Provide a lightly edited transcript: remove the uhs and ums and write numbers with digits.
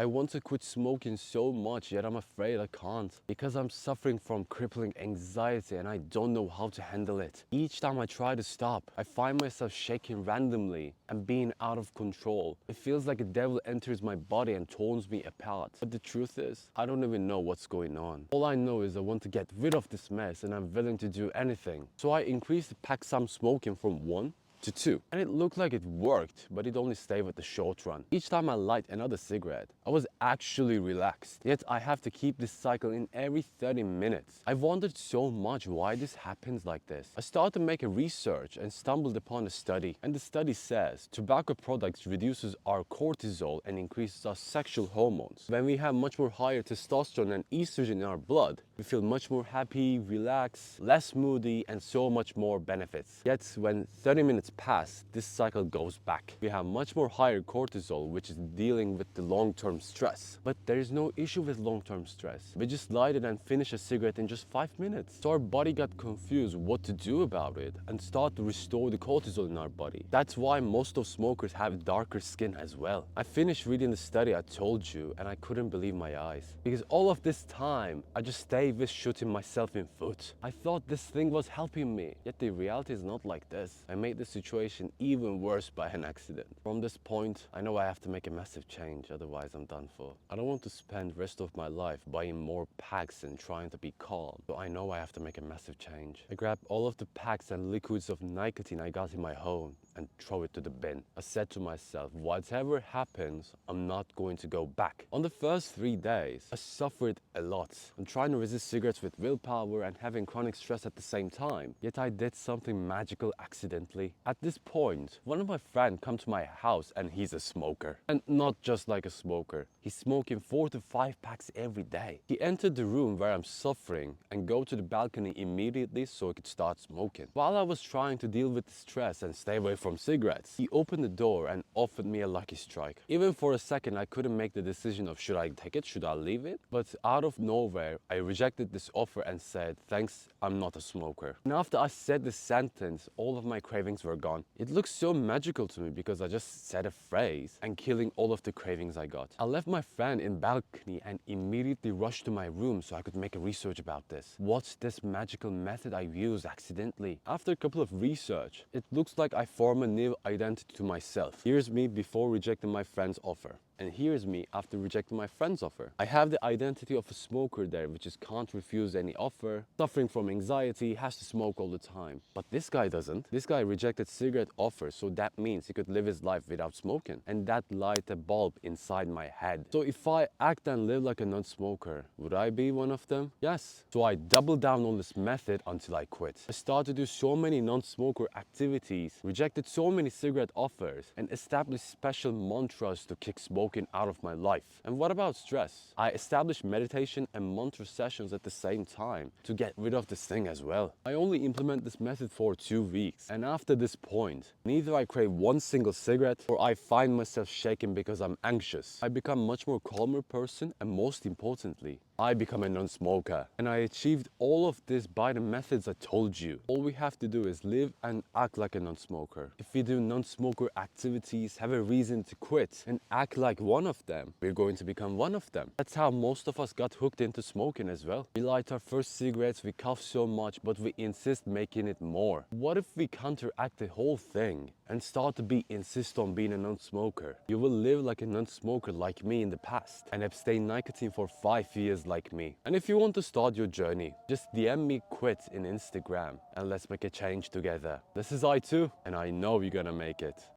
I want to quit smoking so much, yet I'm afraid I can't because I'm suffering from crippling anxiety and I don't know how to handle it. Each time I try to stop, I find myself shaking randomly and being out of control. It feels like a devil enters my body and torns me apart. But the truth is, I don't even know what's going on. All I know is I want to get rid of this mess and I'm willing to do anything. So I increased the packs I'm smoking from 1 to 2. And it looked like it worked, but it only stayed with the short run. Each time I light another cigarette, I was actually relaxed. Yet I have to keep this cycle in every 30 minutes. I've wondered so much why this happens like this. I started to make a research and stumbled upon a study. And the study says tobacco products reduces our cortisol and increases our sexual hormones. When we have much more higher testosterone and estrogen in our blood, we feel much more happy, relaxed, less moody, and so much more benefits. Yet when 30 minutes pass, this cycle goes back. We have much more higher cortisol, which is dealing with the long-term stress. But there is no issue with long-term stress. We just light it and finish a cigarette in just 5 minutes. So our body got confused what to do about it and start to restore the cortisol in our body. That's why most of smokers have darker skin as well. I finished reading the study I told you and I couldn't believe my eyes. Because all of this time, I just stayed with shooting myself in foot. I thought this thing was helping me, yet the reality is not like this. I made the situation even worse by an accident. From this point, I know I have to make a massive change, otherwise I'm done for. I don't want to spend the rest of my life buying more packs and trying to be calm, so I know I have to make a massive change. I grabbed all of the packs and liquids of nicotine I got in my home and throw it to the bin. I said to myself, whatever happens, I'm not going to go back. On the first 3 days, I suffered a lot. I'm trying to resist cigarettes with willpower and having chronic stress at the same time. Yet I did something magical accidentally. At this point, one of my friends come to my house and he's a smoker. And not just like a smoker. He's smoking 4 to 5 packs every day. He entered the room where I'm suffering and go to the balcony immediately so I could start smoking. While I was trying to deal with the stress and stay away from cigarettes, he opened the door and offered me a lucky strike. Even for a second, I couldn't make the decision of should I take it, should I leave it? But out of nowhere, I rejected this offer and said, thanks, I'm not a smoker. And after I said this sentence, all of my cravings were gone. It looks so magical to me because I just said a phrase and killing all of the cravings I got. I left my friend in balcony and immediately rushed to my room so I could make a research about this. What's this magical method I used accidentally? After a couple of research, it looks like I form a new identity to myself. Here's me before rejecting my friend's offer. And here's me after rejecting my friend's offer. I have the identity of a smoker there, which is can't refuse any offer, suffering from anxiety, has to smoke all the time. But this guy doesn't. This guy rejected cigarette offers, so that means he could live his life without smoking. And that light a bulb inside my head. So if I act and live like a non-smoker, would I be one of them? Yes. So I doubled down on this method until I quit. I started to do so many non-smoker activities, rejected so many cigarette offers, and established special mantras to kick smoking out of my life. And what about stress? I established meditation and mantra sessions at the same time to get rid of this thing as well. I only implement this method for 2 weeks, and after this point, neither I crave one single cigarette or I find myself shaking because I'm anxious. I become much more calmer person, and most importantly, I become a non-smoker. And I achieved all of this by the methods I told you. All we have to do is live and act like a non-smoker. If we do non-smoker activities, have a reason to quit, and act like one of them, we're going to become one of them. That's how most of us got hooked into smoking as well. We light our first cigarettes, we cough so much, but we insist making it more. What if we counteract the whole thing and start to insist on being a non-smoker? You will live like a non-smoker like me in the past and abstain nicotine for 5 years like me. And if you want to start your journey, just DM me quit in Instagram and let's make a change together. This is I too, and I know you're gonna make it.